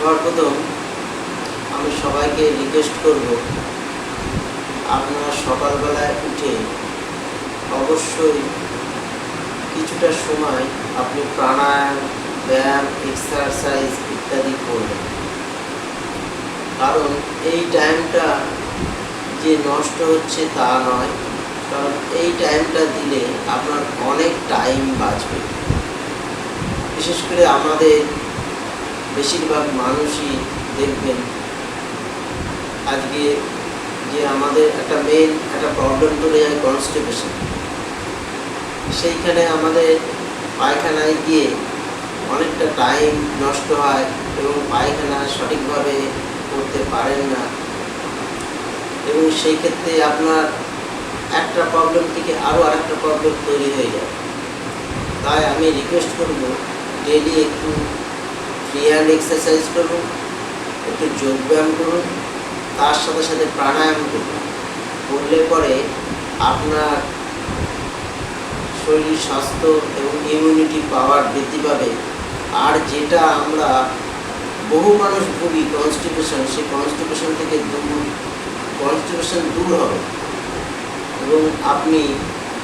সবার প্রথম আমি সবাইকে রিকোয়েস্ট করব, আপনারা সকালবেলায় উঠে অবশ্যই কিছুটা সময় আপনি প্রাণায়াম, ব্যায়াম, এক্সারসাইজ ইত্যাদি করবেন। কারণ এই টাইমটা যে নষ্ট হচ্ছে তা নয়, কারণ এই টাইমটা দিলে আপনার অনেক টাইম বাঁচবে। বিশেষ করে আমাদের বেশিরভাগ মানুষই দেখবেন আজকে যে আমাদের একটা প্রবলেম চলে যায় কনস্টিপেশন। সেইখানে আমাদের পায়খানায় গিয়ে অনেকটা টাইম নষ্ট হয় এবং পায়খানা সঠিকভাবে করতে পারেন না, এবং সেই ক্ষেত্রে আপনার একটা প্রবলেম থেকে আরও আরেকটা প্রবলেম তৈরি হয়ে যায়। তাই আমি রিকোয়েস্ট করব, ডেইলি একটু ফ্রি হ্যান্ড এক্সারসাইজ করুন, একটু যোগব্যায়াম করুন, তার সাথে সাথে প্রাণায়াম করুন। করলে পরে আপনার শরীর স্বাস্থ্য এবং ইমিউনিটি পাওয়ার বৃদ্ধি পাবে। আর যেটা আমরা বহু মানুষ ভুগি কনস্টিপেশন, সেই কনস্টিপেশন থেকে কনস্টিপেশন দূর হবে এবং আপনি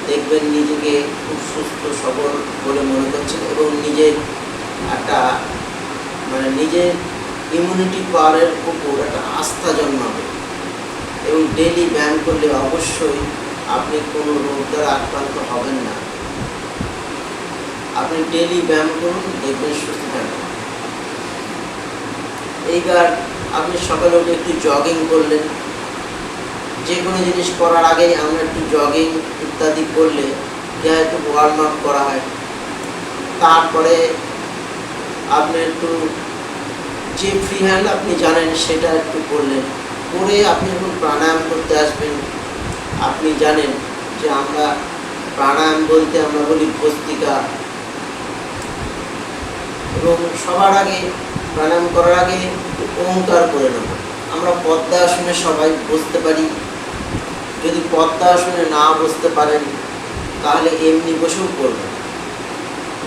দেখবেন নিজেকে খুব সুস্থ সবল বলে মনে করছেন এবং নিজের একটা নিজের ইমিউনিটি পাওয়ারের উপর একটা আস্থা জন্মাবে। এবং ডেইলি ব্যায়াম করলে অবশ্যই আপনি কোনো রোগ দ্বারা আক্রান্ত হবেন না। আপনি ডেইলি ব্যায়াম করুন, দেখবেন সুস্থ থাকবেন। এইবার আপনি সকালে উঠে একটু জগিং করলেন। যে কোনো জিনিস করার আগেই আমরা একটু জগিং ইত্যাদি করলে যেহেতু ওয়ার্ম আপ করা হয়, তারপরে আপনি একটু যে ফ্রি হ্যান্ড আপনি জানেন সেটা একটু করলেন। করে আপনি যখন প্রাণায়াম করতে আসবেন, আপনি জানেন যে আমরা প্রাণায়াম বলতে আমরা বলি ভস্ত্রিকা, এবং সবার আগে প্রাণায়াম করার আগে ওঙ্কার করে নেব। আমরা পদ্মাসনে সবাই বসতে পারি। যদি পদ্মাসনে না বসতে পারেন তাহলে এমনি বসেও করবেন।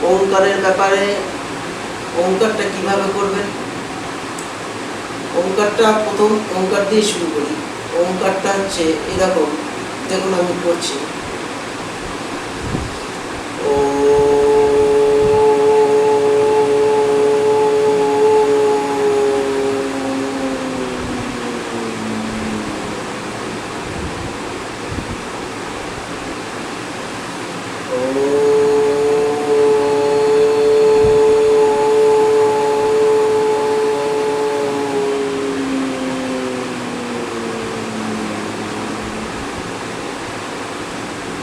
ওঙ্কারের ব্যাপারে, ওঙ্কারটা কিভাবে করবেন? ওঙ্কারটা প্রথম ওঙ্কার দিয়ে শুরু করি। ওঙ্কারটা হচ্ছে এরকম, দেখুন আমি করছি। ও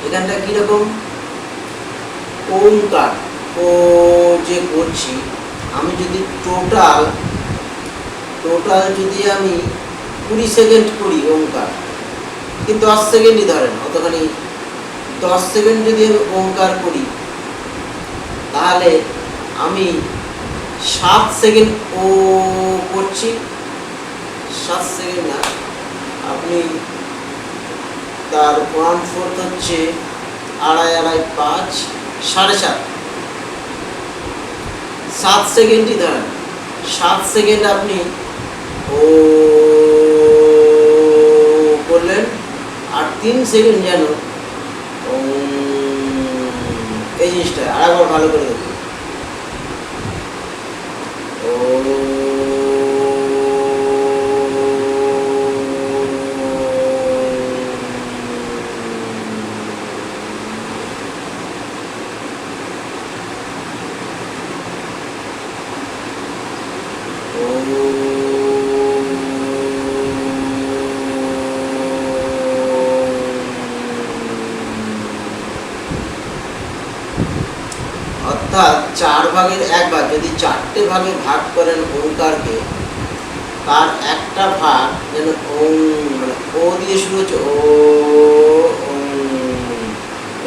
এখানটা কীরকম ওঙ্কার ও যে করছি, আমি যদি টোটাল যদি আমি 20 সেকেন্ড করি ওঙ্কার, কি 10 সেকেন্ডই ধরেন, অতখানি 10 সেকেন্ড যদি আমি ওঙ্কার করি, তাহলে আমি 7 সেকেন্ড ও করছি। 7 সেকেন্ড না, আপনি তার 1/4 হচ্ছে 2.5, 5, 7.5, 7 সেকেন্ডই ধরেন। 7 সেকেন্ড আপনি ও করলেন, আর 3 সেকেন্ড যেন এই জিনিসটা আরেকবার ভালো করে দেখুন। অর্থাৎ 4 ভাগের 1 ভাগ, যদি 4টে ভাগে ভাগ করেন ওঙ্কারকে, তার একটা ভাগ যেন ওং, ও দিয়ে শুরু হচ্ছে ও,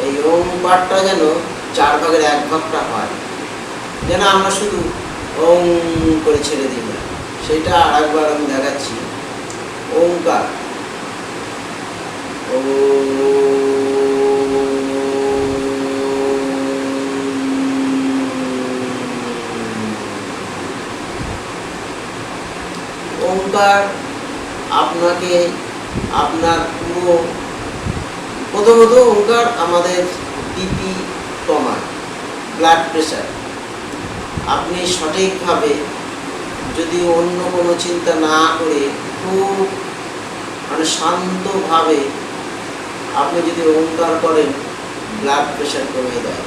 এই ওং পাঠটা যেন 4 ভাগের 1 ভাগটা হয়, যেন আমরা শুধু ওং করে ছেড়ে দিই না। সেটা আরেকবার আমি দেখাচ্ছি। ওঙ্কার ও, ওঙ্কার আপনাকে আপনার পুরো প্রথমত ওঙ্কার আমাদের বিপি কমায়, ব্লাড প্রেশার। আপনি সঠিকভাবে যদি অন্য কোনো চিন্তা না করে খুব শান্তভাবে আপনি যদি ওঙ্কার করেন, ব্লাড প্রেশার কমে দেয়।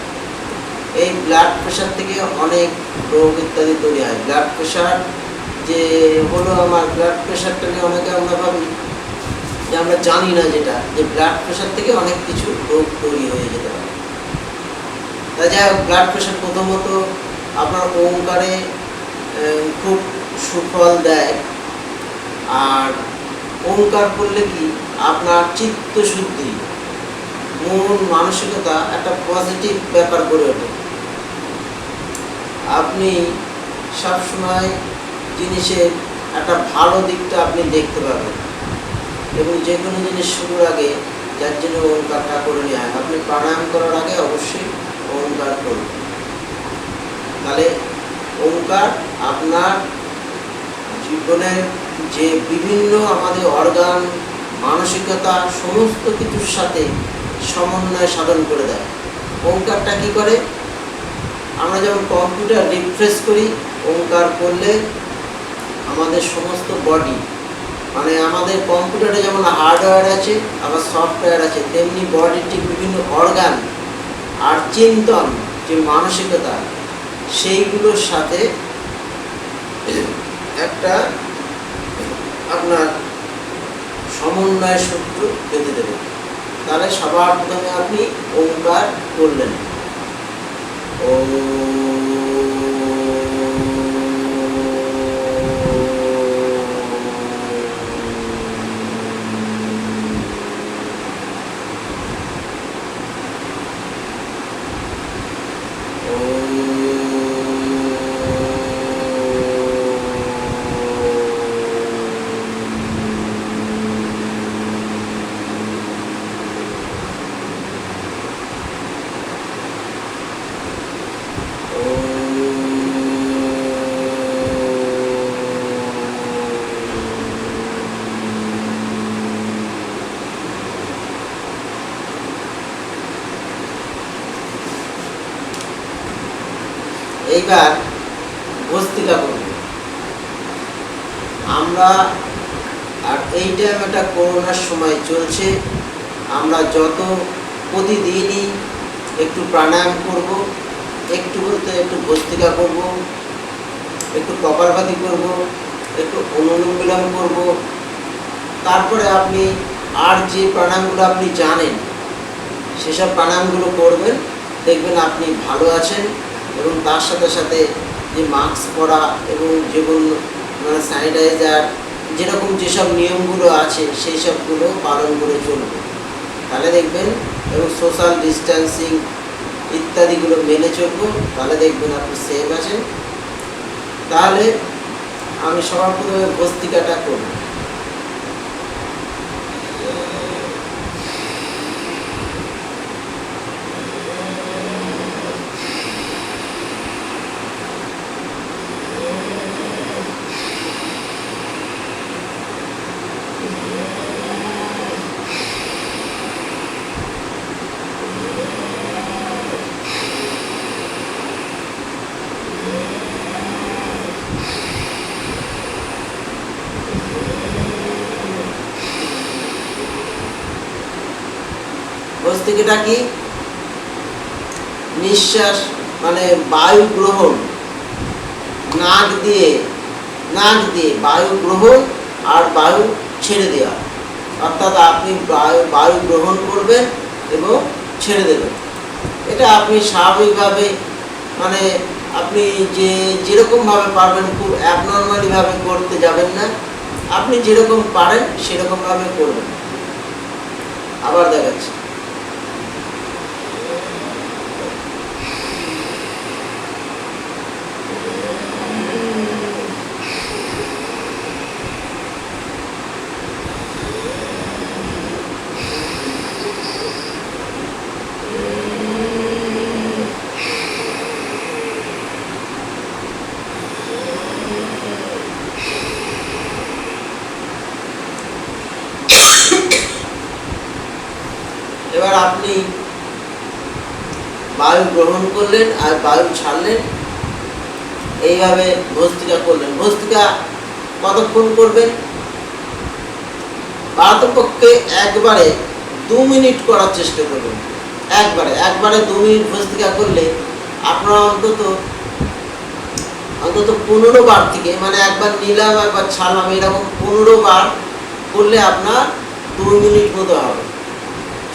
এই ব্লাড প্রেশার থেকে অনেক রোগ ইত্যাদি তৈরি হয়। ব্লাড প্রেশার যে হলো, আমার ব্লাড প্রেশারটা নিয়ে অনেকে আমরা ভাবি যে আমরা জানি না, যেটা যে ব্লাড প্রেশার থেকে অনেক কিছু রোগ তৈরি হয়ে যেতে পারে। তাই যাই হোক, ব্লাড প্রেশার প্রথমত আপনার ওঙ্কারে খুব সুফল দেয়। আর ওঙ্কার করলে কি আপনার চিত্তশুদ্ধি, মন মানসিকতা একটা পজিটিভ ব্যাপার গড়ে ওঠে। আপনি সবসময় জিনিসের একটা ভালো দিকটা আপনি দেখতে পাবেন, এবং যে কোনো জিনিস শুরুর আগে যার জন্য ওঙ্কারটা করে নেওয়া হয়। আপনি প্রাণায়াম করার আগে অবশ্যই ওঙ্কার করুন। তাহলে ওঙ্কার আপনার জীবনের যে বিভিন্ন আমাদের অর্গান, মানসিকতা সমস্ত কিছুর সাথে সমন্বয় সাধন করে দেয়। ওঙ্কারটা কী করে? আমরা যেমন কম্পিউটার রিফ্রেশ করি, ওঙ্কার করলে আমাদের সমস্ত বডি, আমাদের কম্পিউটারে যেমন হার্ডওয়্যার আছে আবার সফটওয়্যার আছে, তেমনি বডির ঠিক বিভিন্ন অর্গান আর চিন্তন, যে মানসিকতা, সেইগুলোর সাথে একটা আপনার সমন্বয় সূত্র বেঁধে দেবে। তাহলে সবার প্রথমে আপনি ওঙ্কার করলেন, ও এইবার ভস্ত্রিকা করব আমরা। আর এই টাইমটা করোনার সময় চলছে, আমরা যত প্রতিদিনই একটু প্রাণায়াম করব, একটু বলতে একটু ভস্ত্রিকা করব, একটু কপালভাতি করব, একটু অনুলোম বিলোম করব। তারপরে আপনি আর যে প্রাণায়ামগুলো আপনি জানেন সেসব প্রাণায়ামগুলো করবেন, দেখবেন আপনি ভালো আছেন। এবং তার সাথে সাথে যে মাস্ক পরা এবং যেগুলো স্যানিটাইজার, যেরকম যেসব নিয়মগুলো আছে সেই সবগুলো পালন করে চলবে, তাহলে দেখবেন। এবং সোশ্যাল ডিস্ট্যান্সিং ইত্যাদিগুলো মেনে চলবো, তাহলে দেখবেন আপনি সেফ আছেন। তাহলে আমি সবার প্রথমে ভস্ত্রিকাটা করব। ভস্ত্রিকাটা কি? নিঃশ্বাস বায়ু গ্রহণ, নাক দিয়ে বায়ু গ্রহণ আর বায়ু ছেড়ে দেওয়া। অর্থাৎ আপনি বায়ু গ্রহণ করবেন এবং ছেড়ে দেবেন। এটা আপনি স্বাভাবিকভাবে আপনি যেরকমভাবে পারবেন, খুব অ্যাবনর্মালিভাবে করতে যাবেন না। আপনি যেরকম পারেন সেরকমভাবে করবেন। আবার দেখাচ্ছি। এবার আপনি বায়ু গ্রহণ করলেন আর বায়ু ছাড়লেন, এইভাবে ভস্ত্রিকা করলেন। ভস্ত্রিকা কতক্ষণ করবেন? পারতপক্ষে একবারে 2 মিনিট করার চেষ্টা করবেন। একবারে 2 মিনিট ভস্ত্রিকা করলে আপনারা অন্তত 15 বার থেকে, মানে একবার নিলাম একবার ছাড়লাম, এরকম 15 বার করলে আপনার 2 মিনিট মতো হবে।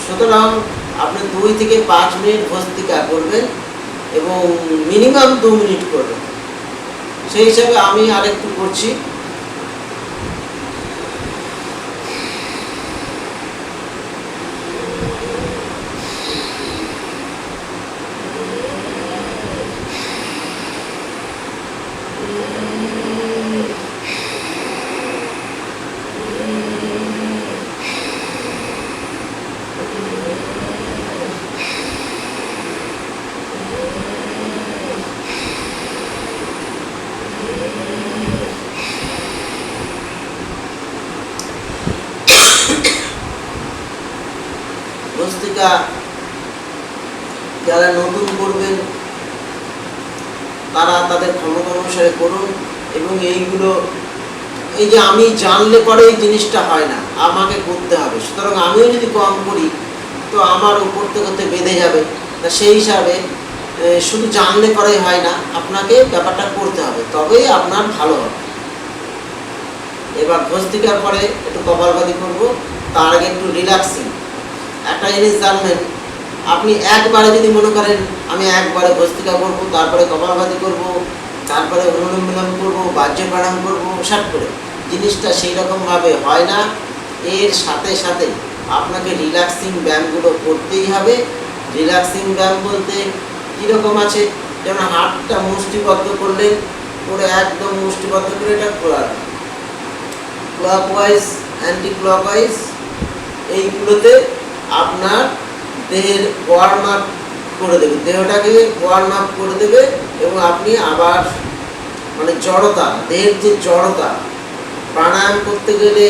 সুতরাং আপনি 2 থেকে 5 মিনিট ভস্ত্রিকা করবেন এবং মিনিমাম 2 মিনিট করবেন। সেই হিসাবে আমি আরেকটু করছি। ভস্ত্রিকা যারা নতুন করবেন তারা তাদের ক্ষমতা অনুসারে করুন। এবং এইগুলো, এই যে আমি জানলে পরে এই জিনিসটা হয় না, আমাকে করতে হবে। সুতরাং আমিও যদি কম করি তো আমার করতে করতে বেঁধে যাবে। তা সেই হিসাবে শুধু জানলে পরেই হয় না, আপনাকে ব্যাপারটা করতে হবে, তবেই আপনার ভালো হবে। এবার ভস্ত্রিকার পরে একটু কপালভাতি করবো, তার আগে একটু রিল্যাক্সিং। একটা জিনিস জানবেন, আপনি একবারে যদি মনে করেন আমি একবারে ভস্ত্রিকা করবো, তারপরে কপালভাতি করবো, তারপরে অনুলোম বিলোম করবো, বাহ্য প্রাণায়াম করবো, সব করে, জিনিসটা সেই রকমভাবে হয় না। এর সাথে সাথে আপনাকে রিল্যাক্সিং ব্যায়ামগুলো করতেই হবে। রিল্যাক্সিং ব্যায়াম বলতে কীরকম আছে, যেমন হাতটা মুষ্টিবদ্ধ করলেন, করে একদম মুষ্টিবদ্ধ করে এটা ঘোরানো, ক্লকওয়াইজ অ্যান্টি ক্লকওয়াইজ, এইগুলোতে আপনার দেহের ওয়ার্ম আপ করে দেবে, দেহটাকে ওয়ার্ম আপ করে দেবে। এবং আপনি আবার মানে জড়তা, দেহের যে জড়তা, প্রাণায়াম করতে গেলে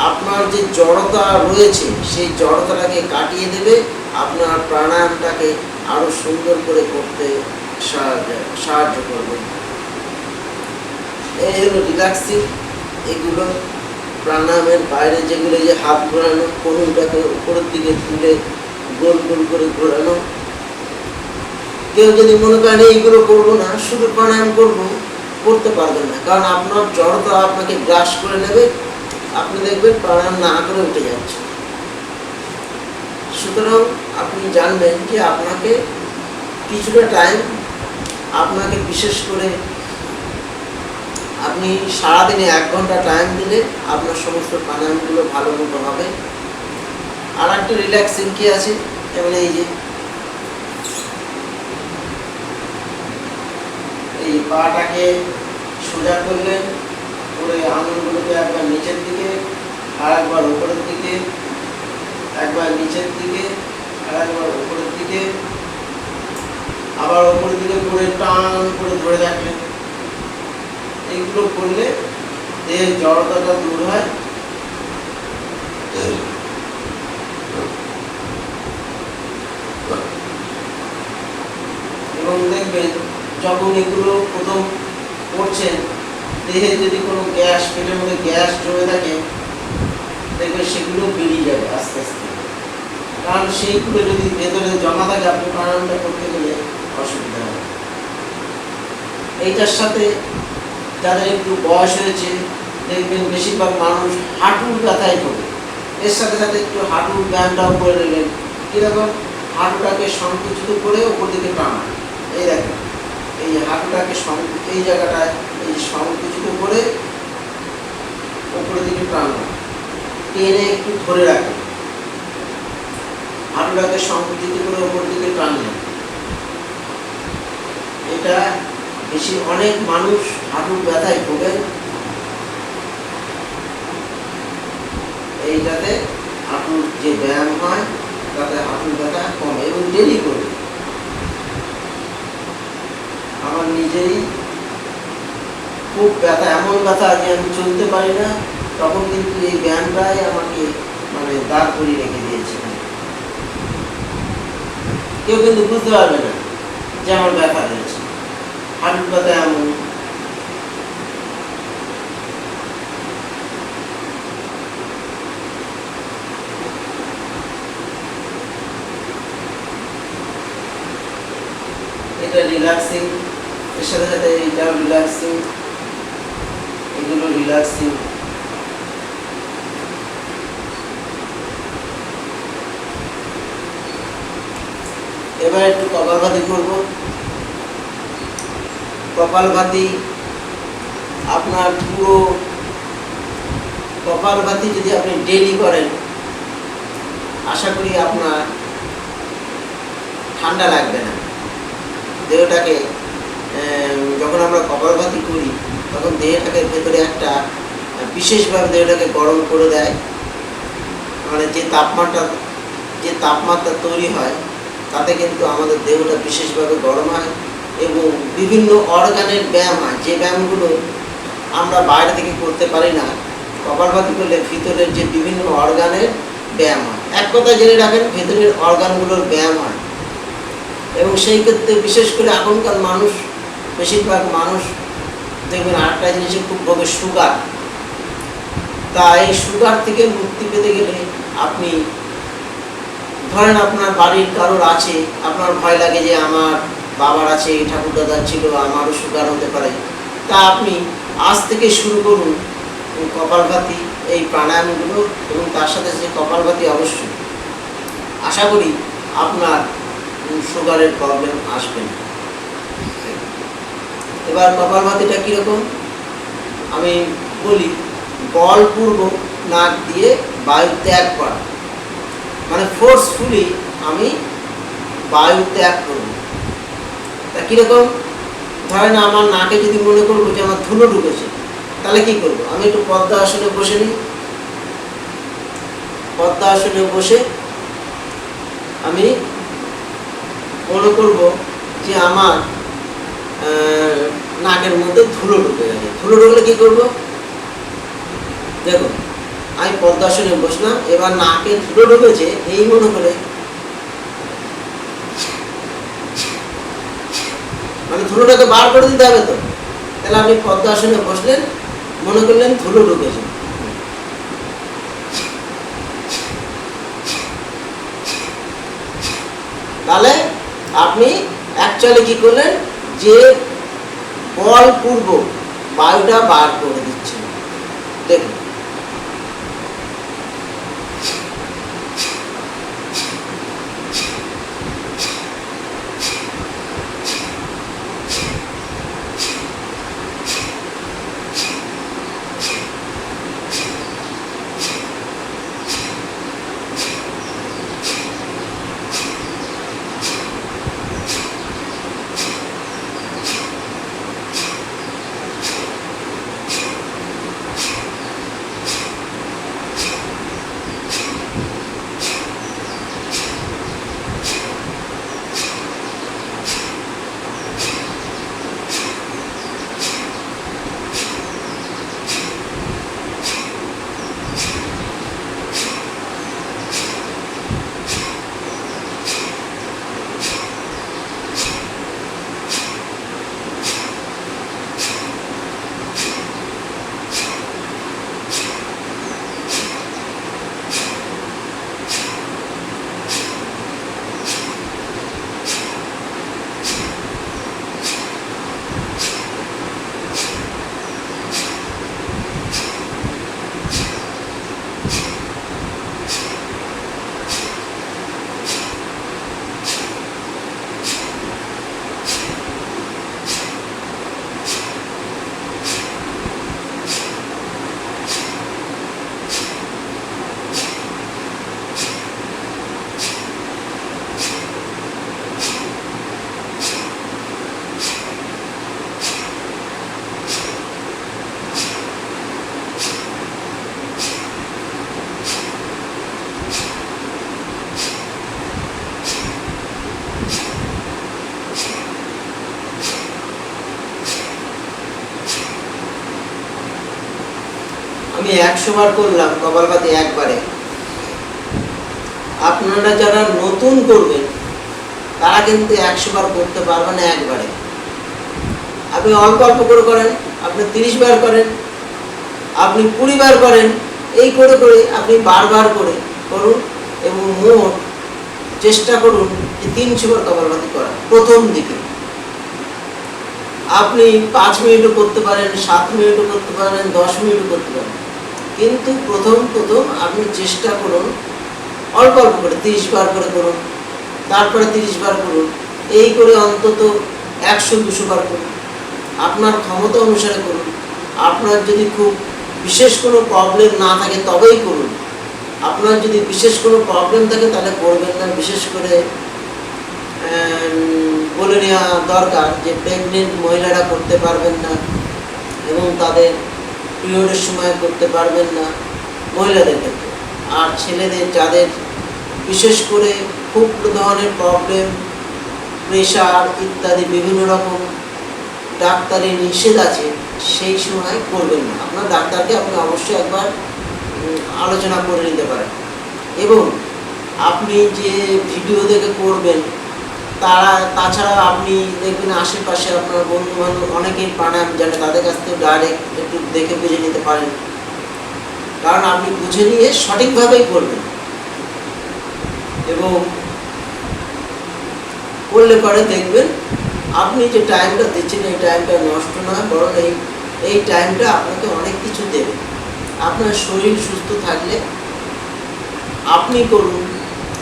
আপনার যে জড়তা রয়েছে সেই জড়তাটাকে কাটিয়ে দেবে, আপনার প্রাণায়ামটাকে আরও সুন্দর করে করতে সাহায্য করবে। এই হলো রিল্যাক্সিং। এগুলো প্রাণায়ামের বাইরে যেগুলো, যে হাত ঘোরানো, কনুইটাকে উপরের দিকে তুলে গোল গোল করে ঘোরানো। কেউ যদি মনে করেন এইগুলো করবো না, শুধু প্রাণায়াম করবো, করতে পারবেন না, কারণ আপনার জড়তা আপনাকে গ্রাস করে নেবে, আপনি দেখবেন প্রাণায়াম না করে উঠে যাচ্ছে। সুতরাং আপনি জানবেন যে আপনাকে কিছুটা টাইম, আপনাকে বিশেষ করে আপনি সারাদিনে 1 ঘন্টা টাইম দিলে আপনার সমস্ত প্রাণায়ামগুলো ভালো মতো হবে। আর একটা রিল্যাক্সিং কি আছে, যেমন এই যে এই পাটাকে সোজা করলেন, করে আঙুলগুলোকে একবার নিচের দিকে, আর একবার উপরের দিকে, একবার নিচের দিকে, আর একবার উপরের দিকে, আবার উপরের দিকে করে টান করে ধরে রাখলেন। এইগুলো করলে দেহের জড়তাটা দূর হয়। এবং দেখবেন যখন এগুলো প্রথম করছেন, দেহে যদি কোনো গ্যাস, পেটের মধ্যে গ্যাস জমে থাকে, দেখবেন সেগুলো বেরিয়ে যাবে আস্তে আস্তে। কারণ সেইগুলো যদি ভেতরে জমা থাকে, আপনি প্রাণায়ামটা করতে গেলে অসুবিধা হবে। এইটার সাথে যাদের একটু বয়স হয়েছে, দেখবেন বেশিরভাগ মানুষ হাঁটুর ব্যথায় ভোগে। এর সাথে সাথে একটু হাঁটুর ব্যায়ামটাও করে নিলেন। কীরকম? হাঁটুটাকে সংকুচিত করে ওপর দিকে টানা। এই দেখেন, এই হাঁটুটাকে এই জায়গাটায় এই সংকুচিত করে ওপরের দিকে টানা, টেনে একটু ধরে রাখেন। হাঁটুটাকে সংকুচিত করে ওপর দিকে টানলেন। এটা অনেক মানুষ হাঁটুর ব্যথায় ভোগেন। এইটাতে হাঁটুর যে ব্যায়াম হয় তাতে হাঁটুর ব্যথা কমে, এবং ডেলি করবে। আমার নিজেই খুব ব্যথা, এমন ব্যথা যে আমি চলতে পারি না, তখন কিন্তু এই ব্যায়ামটাই আমাকে মানে দাঁড় করিয়ে রেখে দিয়েছে। কেউ কিন্তু বুঝতে পারবে না যে আমার ব্যথা রয়েছে, হাঁটুর ব্যথা এমন। এটা রিল্যাক্সিং, এর সাথে সাথে এটাও রিল্যাক্সিং, এগুলো রিল্যাক্সিং। এবার একটু কপালভাতি করব। কপালভাতি আপনার পুরো কপালভাতি যদি আপনি ডেইলি করেন, আশা করি আপনার ঠান্ডা লাগবে না দেহটাকে। যখন আমরা কপালভাতি করি তখন দেহটাকে ভেতরে একটা বিশেষভাবে দেহটাকে গরম করে দেয়। মানে যে তাপমাত্রা তৈরি হয় তাতে কিন্তু আমাদের দেহটা বিশেষভাবে গরম হয় এবং বিভিন্ন অর্গানের ব্যায়াম হয়, যে ব্যায়ামগুলো আমরা বাইরে থেকে করতে পারি না। কপালভাতি করলে ভিতরের যে বিভিন্ন অর্গানের ব্যায়াম হয়। এক কথা জেনে রাখেন, ভেতরের অর্গানগুলোর ব্যায়াম হয়। এবং সেই ক্ষেত্রে বিশেষ করে এখনকার মানুষ, বেশিরভাগ মানুষ দেখবেন আরেকটা জিনিসে খুব ভোগে, সুগার। তা এই সুগার থেকে মুক্তি পেতে গেলে আপনি ধরেন আপনার বাড়ির কারোর আছে, আপনার ভয় লাগে যে আমার বাবার আছে, ঠাকুরদাদার ছিল, আমারও সুগার হতে পারে। তা আপনি আজ থেকে শুরু করুন কপালভাতি, এই প্রাণায়ামগুলো, এবং তার সাথে সাথে কপালভাতি অবশ্যই। আশা করি আপনার সুগারের প্রবলেম আসবে না। এবার কপালভাতিটা কীরকম আমি বলি। বলপূর্বক নাক দিয়ে বায়ু ত্যাগ করা, মানে ফোর্সফুলি আমি বায়ু ত্যাগ করব। তা কীরকম, ধরেন আমার নাকে যদি মনে করবো যে আমার ধুলো ঢুকেছে, তাহলে কি করব? আমি একটু পদ্মাসনে বসে নিই। পদ্মাসনে বসে আমি মনে করব যে আমার নাকের মধ্যে ধুলো ঢুকে গেছে। ধুলো ঢুকলে কি করব? দেখুন, আমি পদ্মাসনে বসলাম, এবার নাকে ধুলো ঢুকেছে এই মনে করে, মানে ধুলোটাকে বার করে দিতে হবে তো। তাহলে আপনি পদ্মাসনে বসলেন, মনে করলেন ধুলো ঢুকেছে, তাহলে আপনি অ্যাকচুয়ালি কি করলেন, যে বলপূর্বক বায়ুটা বার করে দিচ্ছেন। দেখুন, আমি 100 বার করলাম কপালভাতি একবারে। আপনারা যারা নতুন করবেন তারা কিন্তু 100 বার করতে পারবে না একবারে। আপনি অল্প অল্প করে করেন, আপনি 30 বার করেন, আপনি 20 বার করেন, এই করে করে আপনি বারবার করে করুন এবং মোট চেষ্টা করুন যে 300 বার কপালভাতি করা প্রথম দিকে। আপনি 5 মিনিটও করতে পারেন, 7 মিনিটও করতে পারেন, 10 মিনিটও করতে পারেন, কিন্তু প্রথম আপনি চেষ্টা করুন অল্প অল্প করে 30 বার করে করুন, তারপরে 30 বার করুন, এই করে অন্তত 100-200 বার করুন। আপনার ক্ষমতা অনুসারে করুন। আপনার যদি খুব বিশেষ কোনো প্রবলেম না থাকে তবেই করুন। আপনার যদি বিশেষ কোনো প্রবলেম থাকে তাহলে করবেন না। বিশেষ করে বলে নেওয়া দরকার যে প্রেগনেন্ট মহিলারা করতে পারবেন না এবং তাদের পিরিয়ডের সময় করতে পারবেন না মহিলাদের ক্ষেত্রে। আর ছেলেদের যাদের বিশেষ করে খুব ধরনের প্রবলেম, প্রেশার ইত্যাদি বিভিন্ন রকম ডাক্তারি নিষেধ আছে, সেই সময় করবেন না। আপনার ডাক্তারকে আপনি অবশ্যই একবার আলোচনা করে নিতে পারেন। এবং আপনি যে ভিডিও দেখে করবেন তাছাড়া আপনি দেখবেন আশেপাশে আপনার বন্ধু বান্ধব অনেকেই প্রাণায়াম জানে, তাদের কাছ থেকে ডাইরেক্ট একটু দেখে বুঝে নিতে পারেন। কারণ আপনি বুঝে নিয়ে সঠিকভাবেই করবেন এবং করলে পরে দেখবেন আপনি যে টাইমটা দিচ্ছেন এই টাইমটা নষ্ট না, বরং এই টাইমটা আপনাকে অনেক কিছু দেবে। আপনার শরীর সুস্থ থাকলে আপনি করুন,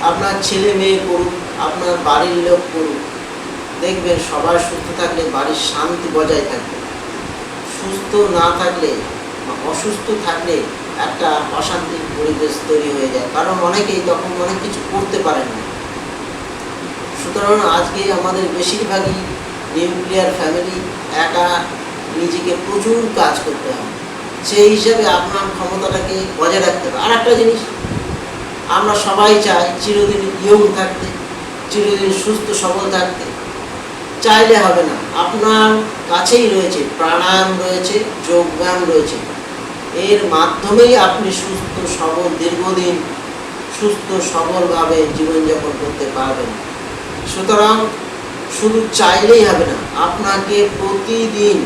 আপনার ছেলে মেয়ে করুন, আপনার বাড়ির লোক করুন, দেখবেন সবার সুস্থ থাকলে বাড়ির শান্তি বজায় থাকবে। সুস্থ না থাকলে অসুস্থ থাকলে একটা অশান্তির পরিবেশ তৈরি হয়ে যায়, কারণ অনেকেই তখন অনেক কিছু করতে পারেন না। সুতরাং আজকে আমাদের বেশিরভাগই নিউক্লিয়ার ফ্যামিলি, একা নিজেকে প্রচুর কাজ করতে হয়। সেই হিসাবে আপনার ক্ষমতাটাকে বজায় রাখতে হবে। আর একটা জিনিস, আমরা সবাই চাই চিরদিন ইয়ং থাকতে, চিরদিন সুস্থ সবল থাকতে। চাইলে হবে না, আপনার কাছেই রয়েছে প্রাণায়াম, রয়েছে যোগব্যায়াম রয়েছে, এর মাধ্যমেই আপনি সুস্থ সবল দীর্ঘদিন সুস্থ সবলভাবে জীবনযাপন করতে পারবেন। সুতরাং শুধু চাইলেই হবে না, আপনাকে প্রতিদিন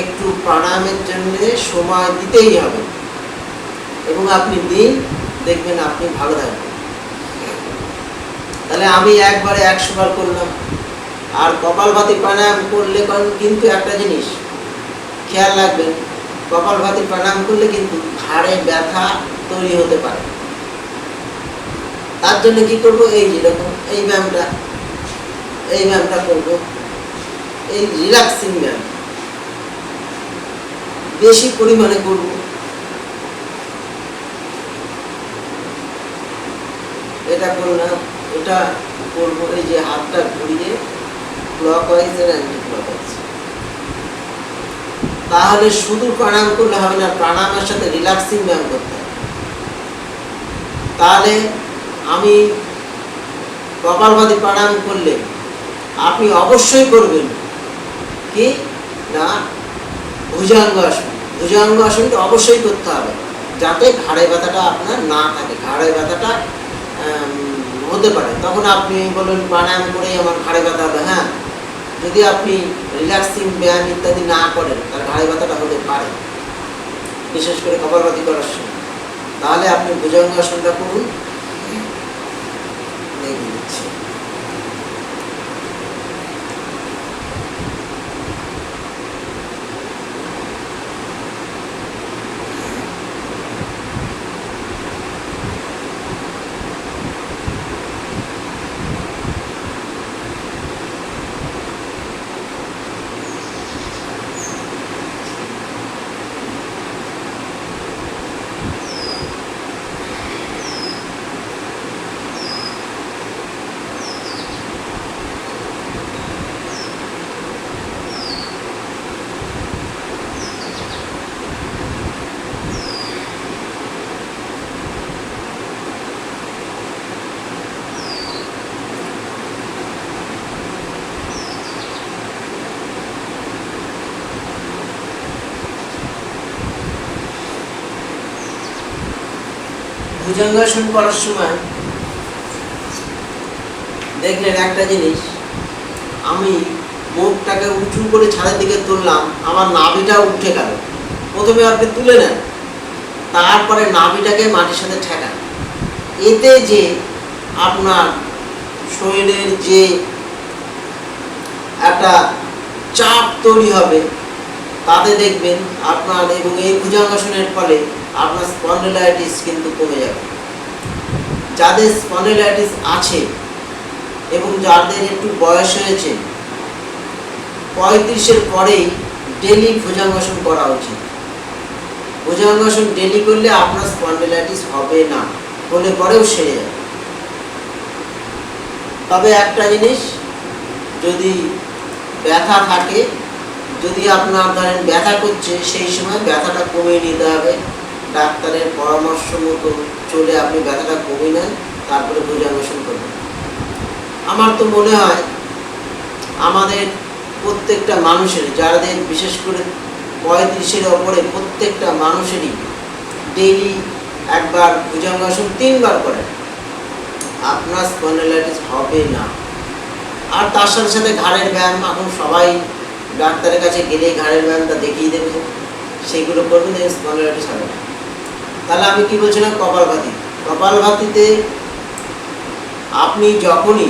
একটু প্রাণায়ামের জন্য সময় দিতেই হবে এবং আপনি দিন দেখবেন আপনি ভালো থাকবেন। তাহলে আমি একবারে 100 বার করলাম। আর কপালভাতি প্রাণায়াম করলে কিন্তু একটা জিনিস খেয়াল রাখবেন, কপালভাতি প্রাণায়াম করলে কিন্তু ঘাড়ে ব্যথা তৈরি হতে পারে। তার জন্য কি করব, এই যেরকম এই ব্যায়ামটা করব, এই রিল্যাক্সিং ব্যায়াম বেশি পরিমাণে করব। এটা করলাম, এটা করব, এই যে হাতটা ঘুরিয়ে ক্লকওয়াইজ আর অ্যান্টি ক্লকওয়াইজ। তাহলে শুধু প্রাণায়াম করলে হবে না, প্রাণায়ামের সাথে রিল্যাক্সিং ব্যায়াম করতে হবে। তাহলে আমি কপালভাতি প্রাণায়াম করলে আপনি অবশ্যই করবেন কি না, ভুজঙ্গ আসন। ভুজঙ্গ আসনটা অবশ্যই করতে হবে যাতে ঘাড়ে ব্যথাটা আপনার না থাকে। ঘাড়ে ব্যথাটা হতে পারে, তখন আপনি বলুন প্রাণায়াম করেই আমার ঘাড়ে ব্যথা হবে। হ্যাঁ, যদি আপনি রিল্যাক্সিং ব্যায়াম ইত্যাদি না করেন তাহলে ঘাড়ে ব্যথাটা হতে পারে, বিশেষ করে কপালভাতি করার সময়। তাহলে আপনি ভুজঙ্গ আসনটা করুন। ভুজঙ্গাসন করার সময় দেখলেন একটা জিনিস, আমি মুখটাকে উঁচু করে ছাদের দিকে তুললাম, আমার নাভিটা উঠে গেল। প্রথমে আপনি তুলে নেন, তারপরে নাভিটাকে মাটির সাথে ঠেকান। এতে যে আপনার শরীরের যে একটা চাপ তৈরি হবে, তাতে দেখবেন আপনার, এবং এই ভুজঙ্গাসনের ফলে আপনার স্পন্ডিলাইটিস কিন্তু কমে যাবে। যাদের স্পন্ডিলাইটিস আছে এবং যাদের একটু বয়স হয়েছে, 35-এর পরেই ডেলি ভুজঙ্গাসন করা উচিত। ভুজঙ্গাসন ডেলি করলে আপনার স্পন্ডিলাইটিস হবে না, হলে পরেও সেরে যাবে। তবে একটা জিনিস, যদি ব্যথা থাকে, যদি আপনার ধরেন ব্যথা করছে, সেই সময় ব্যথাটা কমিয়ে নিতে হবে। ডাক্তারের পরামর্শ মতো চলে আপনি ব্যথাটা কমিয়ে নেন, তারপরে ভুজঙ্গাসন করবেন। আমার তো মনে হয় আমাদের প্রত্যেকটা মানুষের, যাদের বিশেষ করে 35-এর ওপরে, প্রত্যেকটা মানুষেরই ডেইলি একবার ভুজঙ্গাসন 3 বার করেন, আপনার স্পন্ডিলাইটিস হবে না। আর তার সাথে সাথে ঘাড়ের ব্যায়াম, এখন সবাই ডাক্তারের কাছে গেলেই ঘাড়ের ব্যায়ামটা দেখিয়ে দেবে, সেগুলো করবেন, স্পন্ডিলাইটিস হবে না। তাহলে আমি কি বলছিলাম, কপালভাতি। কপালভাতিতে আপনি যখনই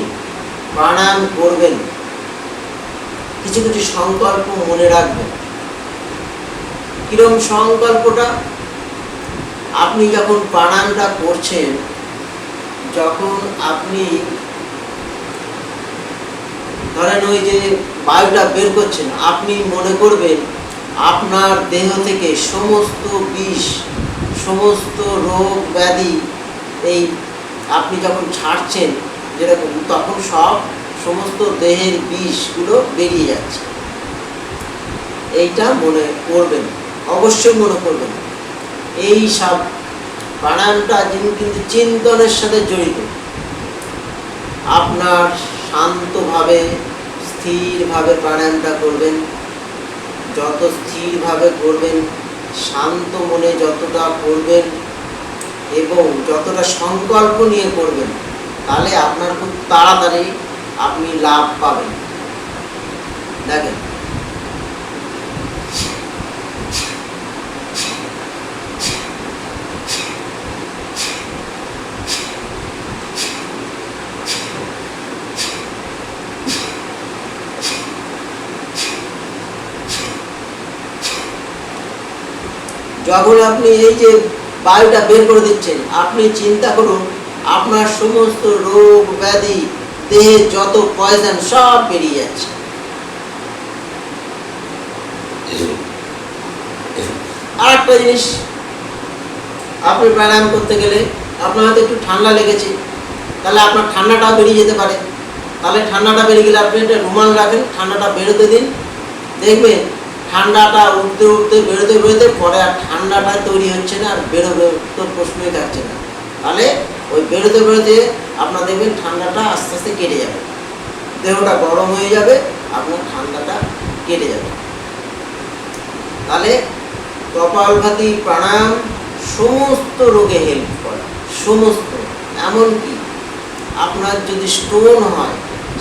প্রাণায়াম করবেন, কিছু কিছু সংকল্প মনে রাখবেন। কিরকম সংকল্পটা? আপনি যখন প্রাণায়ামটা করছেন, যখন আপনি ধরেন ওই যে বায়ুটা বের করছেন, আপনি মনে করবেন আপনার দেহ থেকে সমস্ত বিষ, সমস্ত রোগ ব্যাধি, এই আপনি যখন ছাড়ছেন যেরকম, তখন সমস্ত দেহের বিষগুলো বেরিয়ে যাচ্ছে। এইটা মনে করবেন, অবশ্যই মনে করবেন। এই সব প্রাণায়ামটা কিন্তু চিন্তনের সাথে জড়িত। আপনার শান্তভাবে, স্থিরভাবে প্রাণায়ামটা করবেন। যত স্থিরভাবে করবেন, শান্ত মনে যতটা করবেন এবং যতটা সংকল্প নিয়ে করবেন, তাহলে আপনার খুব তাড়াতাড়ি আপনি লাভ পাবেন। দেখেন, যখন আপনি এই যে বায়ুটা বের করে দিচ্ছেন, আপনি চিন্তা করুন আপনার সমস্ত রোগ ব্যাধি, দেহে যত পয়জন, সব বেরিয়ে যাচ্ছে। আর একটা জিনিস, আপনি প্রাণায়াম করতে গেলে আপনার হয়তো একটু ঠান্ডা লেগেছে, তাহলে আপনার ঠান্ডাটাও বেরিয়ে যেতে পারে। তাহলে ঠান্ডাটা বেরিয়ে গেলে আপনি একটা রুমাল রাখেন, ঠান্ডাটা বেরোতে দিন, দেখবেন ঠান্ডাটা উঠতে উঠতে, বেরোতে বেরোতে পরে আর ঠান্ডাটা তৈরি হচ্ছে না, আর বেরোবে তো প্রশ্নই থাকছে না। তাহলে ওই বেরোতে বেরোতে আপনার দেখবেন ঠান্ডাটা আস্তে আস্তে কেটে যাবে, দেহটা গরম হয়ে যাবে, আপনার ঠান্ডাটা কেটে যাবে। তাহলে কপালভাতি প্রাণায়াম সমস্ত রোগে হেল্প করে, সমস্ত। এমনকি আপনার যদি স্টোন হয়,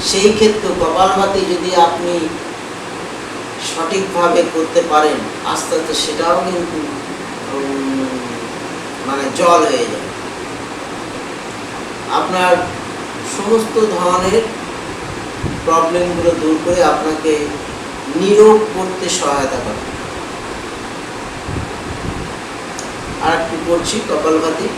সেই ক্ষেত্রে কপালভাতি যদি আপনি সঠিকভাবে করতে পারেন, আস্তে আস্তে সেটাও কিন্তু মানে জল হয়ে যায়। আপনার সমস্ত ধরনের প্রবলেমগুলো দূর করে আপনাকে নিরোগ করতে সহায়তা করে। আর একটু করছি কপালভাতি।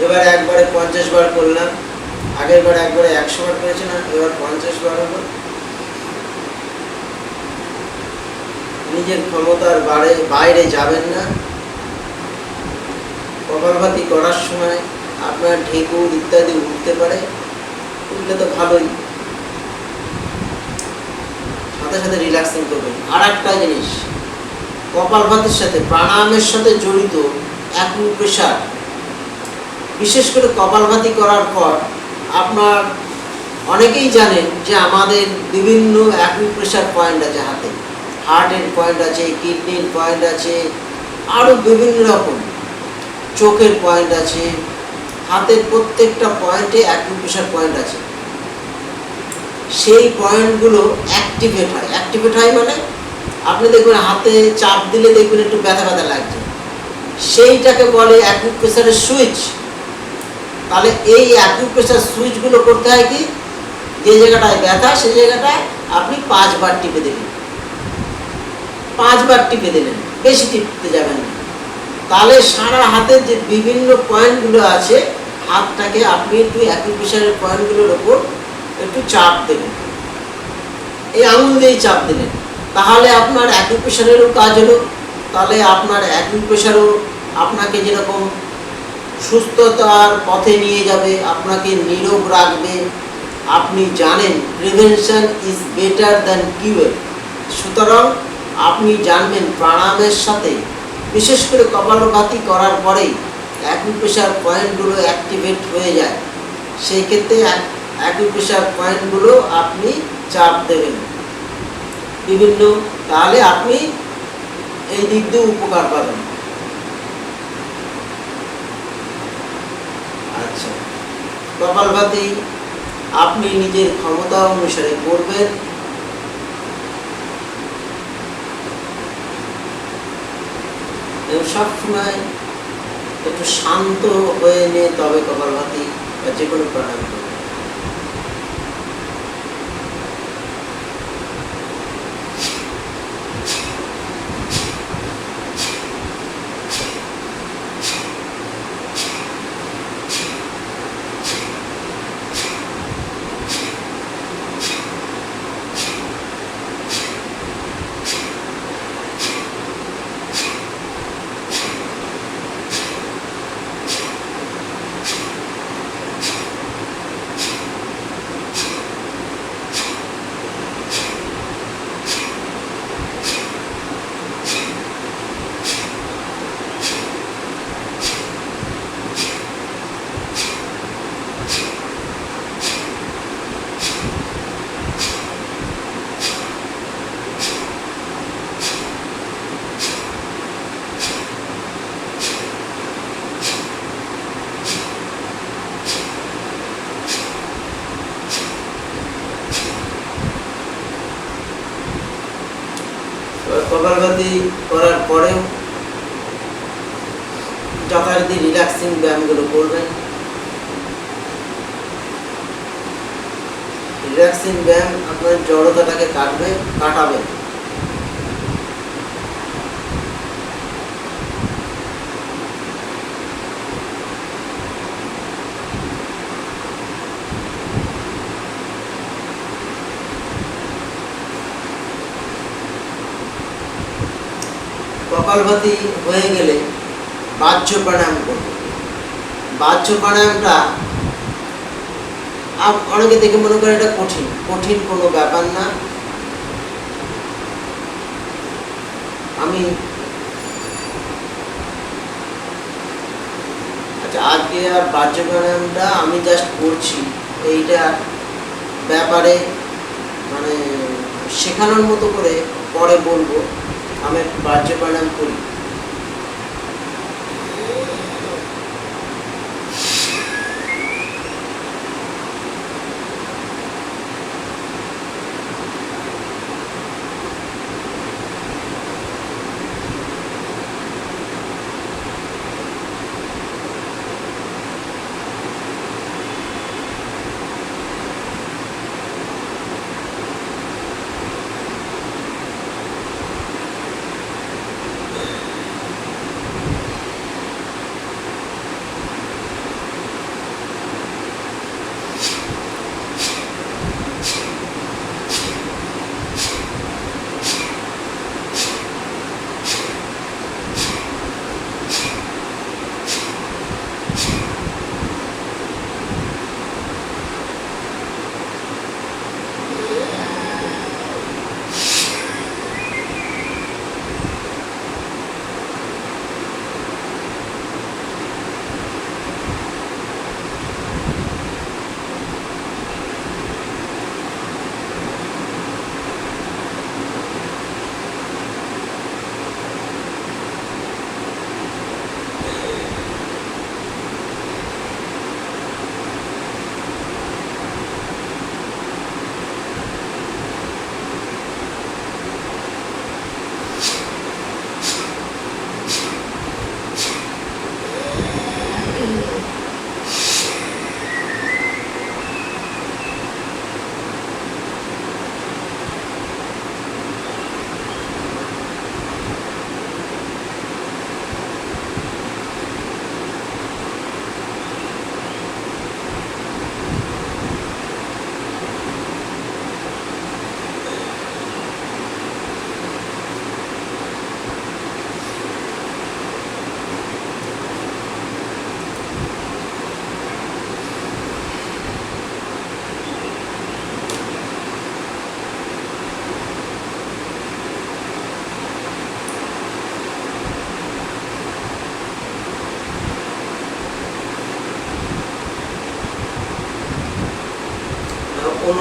এবার একবারে 50 বার করলাম, আগের বার একবারে 100 বার করেছিলাম, এবার 50 বার হলো। নিজের ক্ষমতার বাইরে যাবেন না। কপালভাতি করার সময় আপনার ঢেকুর ইত্যাদি উঠতে পারে, উঠলে তো ভালোই, সাথে সাথে রিল্যাক্সিং করবেন। আর একটা জিনিস, কপালভাতির সাথে প্রাণায়ামের সাথে জড়িত অ্যাকুপ্রেশার, বিশেষ করে কপালভাতি করার পর আপনার অনেকেই জানেন যে আমাদের বিভিন্ন অ্যাকুপ্রেশার পয়েন্ট আছে হাতে, হার্টের পয়েন্ট আছে, কিডনির পয়েন্ট আছে, আরও বিভিন্ন রকম, চোখের পয়েন্ট আছে, হাতের প্রত্যেকটা পয়েন্টে অ্যাকুপ্রেশার পয়েন্ট আছে। সেই পয়েন্টগুলো অ্যাক্টিভেট হয় মানে আপনি দেখবেন হাতে চাপ দিলে দেখবেন একটু ব্যথা ব্যথা লাগছে, সেইটাকে বলে অ্যাকুপ্রেশারের সুইচ। তাহলে এই অ্যাকুপ্রেশার সুইচগুলো করতে হয় কি, যে জায়গাটায় ব্যথা সেই জায়গাটায় আপনি 5 বার টিপে দেবেন, 5 বার টিপে দেবেন, বেশি টিপতে যাবেন না। তাহলে সারা হাতের যে বিভিন্ন পয়েন্টগুলো আছে, হাতটাকে আপনি একটু অ্যাকুপ্রেশারের পয়েন্টগুলোর ওপর একটু চাপ দেবেন, এই আঙুল দিয়েই চাপ দিলেন, তাহলে আপনার অ্যাকুপ্রেশারেরও কাজ হলো। তাহলে আপনার অ্যাকুপ্রেশারও আপনাকে যেরকম সুস্থতার পথে নিয়ে যাবে, আপনাকে নীরোগ রাখবে। আপনি জানেন প্রিভেনশন ইজ বেটার দ্যান কিউর, সুতরাং আপনি জানবেন প্রাণায়ামের সাথে, বিশেষ করে কপালভাতি করার পরেই অ্যাকুপ্রেশার পয়েন্টগুলো অ্যাক্টিভেট হয়ে যায়। সেই ক্ষেত্রে অ্যাকুপ্রেশার পয়েন্টগুলো আপনি চাপ দেবেন বিভিন্ন, তাহলে আপনি এই দিক দিয়ে উপকার পাবেন। আচ্ছা, কপালভাতি আপনি নিজের ক্ষমতা অনুসারে করবেন। এবং সবসময় একটু শান্ত হয়ে নিয়ে তবে কপালভাতি বা যে কোনো প্রাণায়াম করবেন। কপালভাতি করার পরেও যথারীতি রিল্যাক্সিং ব্যায়ামগুলো করবেন। রিল্যাক্সিং ব্যায়াম আপনার জড়তাটাকে কাটাবে। কপালভাতি হয়ে গেলে বাহ্য প্রাণায়াম করব। বাহ্য প্রাণায়ামটা অনেকে দেখে মনে করে এটা কঠিন কোনো ব্যাপার না। আচ্ছা, আজকে আর বাহ্য প্রাণায়ামটা আমি জাস্ট করছি, এইটা ব্যাপারে মানে শেখানোর মতো করে পরে বলবো। আমি বাহ্য প্রাণায়াম করি।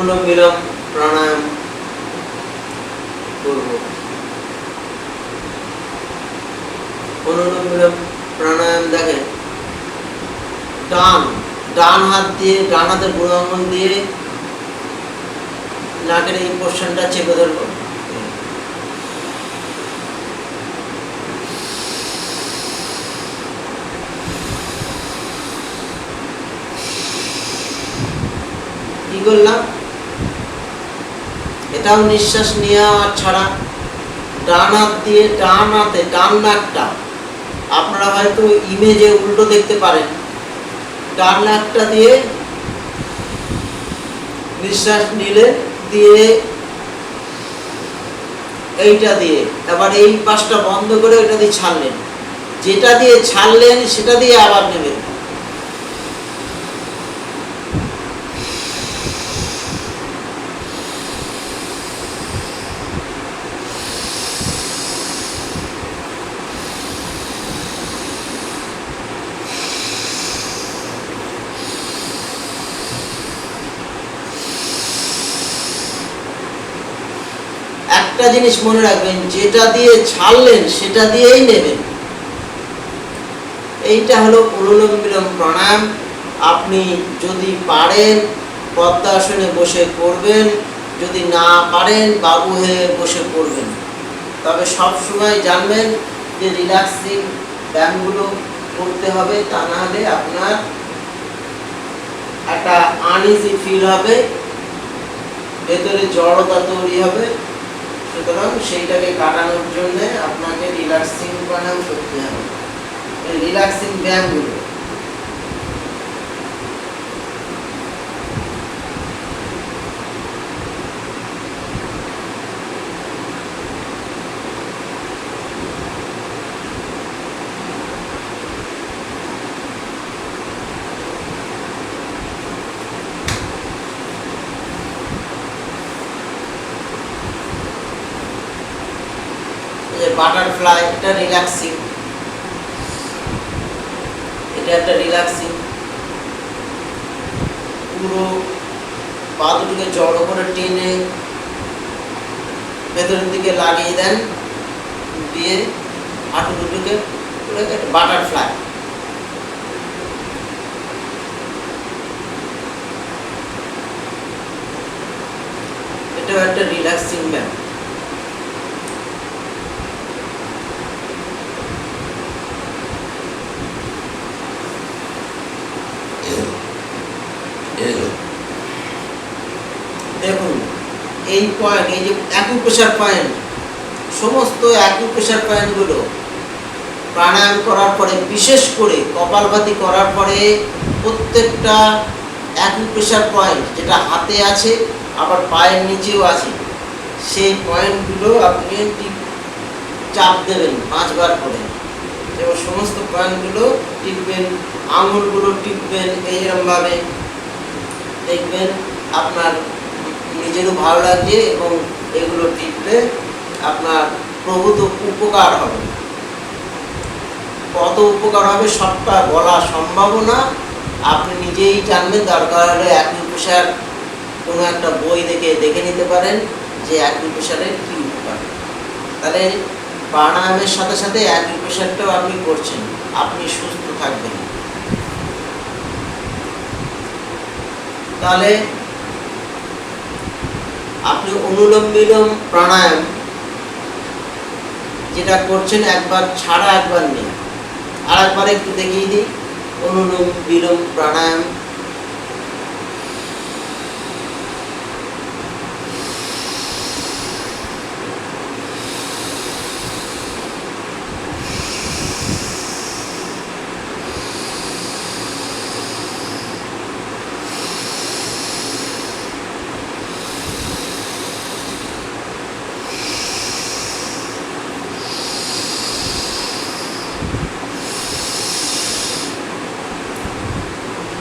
অনুলোম বিলোম প্রাণায়াম করব। অনুলোম বিলোম প্রাণায়াম দেখেন, ডান হাত দিয়ে, ডান হাতের বুড়ো আঙুল দিয়ে নাকের এই পোর্শনটা চেপে ধরবো। কি করলাম? এটাও নিঃশ্বাস নেওয়া আর ছাড়া। ডান হাত দিয়ে, ডান হাতে ডান নাকটা, আপনারা হয়তো ইমেজে উল্টো দেখতে পারেন, ডান নাকটা দিয়ে নিঃশ্বাস নিলে, দিয়ে এইটা দিয়ে আবার এই পাশটা বন্ধ করে ওইটা দিয়ে ছাড়লেন, যেটা দিয়ে ছাড়লেন সেটা দিয়ে আবার নেবেন। একটা জিনিস মনে রাখবেন, যেটা দিয়ে ছাড়লেন সেটা দিয়েই নেবেন। এইটা হলো অনুলোম বিলোম প্রাণায়াম। আপনি যদি পারেন পদ্মাসনে বসে করবেন, যদি না পারেন বাবু হয়ে বসে করবেন। তবে সব সময় জানবেন যে রিল্যাক্সিং ব্যায়ামগুলো করতে হবে, তা না হলে আপনার একটা আনইজি ফিল হবে, ভেতরে জড়তা তৈরি হবে। সুতরাং সেইটাকে কাটানোর জন্য আপনাকে রিল্যাক্সিং প্রাণায়াম করতে হবে, রিল্যাক্সিং ব্যায়ামগুলো। বাটারফ্লাই, এটা রিল্যাক্সিং, এটা একটা রিল্যাক্সিং। পুরো পা দুটোকে জড়ো করে টেনে ভেতরের দিকে লাগিয়ে দেন, দিয়ে হাঁটু দুটোকে বাটারফ্লাই। এটাও একটা রিল্যাক্সিং ব্যায়াম। দেখুন এই পয়েন্ট, এই যে অ্যাকুপ্রেশার পয়েন্ট, সমস্ত অ্যাকুপ্রেশার পয়েন্টগুলো প্রাণায়াম করার পরে, বিশেষ করে কপালভাতি করার পরে, প্রত্যেকটা অ্যাকুপ্রেশার পয়েন্ট যেটা হাতে আছে আবার পায়ের নিচেও আছে, সেই পয়েন্টগুলো আপনি চাপ দেবেন 5 বার করে, এবং সমস্ত পয়েন্টগুলো টিপবেন, আঙুলগুলো টিপবেন এইরকমভাবে। দেখবেন আপনার নিজেরও ভালো লাগছে, এবং এগুলো টিপলে আপনার প্রভূত উপকার হবে। কত উপকার হবে সবটা বলা সম্ভব না, আপনি নিজেই জানবেন। দরকার হলে অ্যাকুপ্রেশার কোনো একটা বই দেখে নিতে পারেন যে অ্যাকুপ্রেশারের কী উপকার। তাহলে প্রাণায়ামের সাথে সাথে অ্যাকুপ্রেশারটাও আপনি করছেন, আপনি সুস্থ থাকবেন। তাহলে আপনি অনুলোম বিলোম প্রাণায়াম যেটা করছেন, একবার ছাড়া একবার নেই। আর একবার একটু দেখিয়ে দিই অনুলোম বিলোম প্রাণায়াম।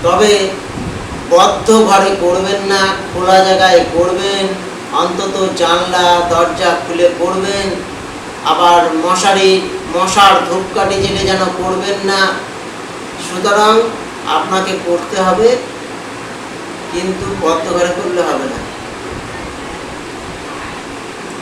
তবে বদ্ধ ঘরে করবেন না, খোলা জায়গায় করবেন, অন্তত জানলা দরজা খুলে করবেন। আবার মশার ধূপকাঠি জেলে যেন করবেন না। সুতরাং আপনাকে করতে হবে, কিন্তু বদ্ধ ঘরে করলে হবে না।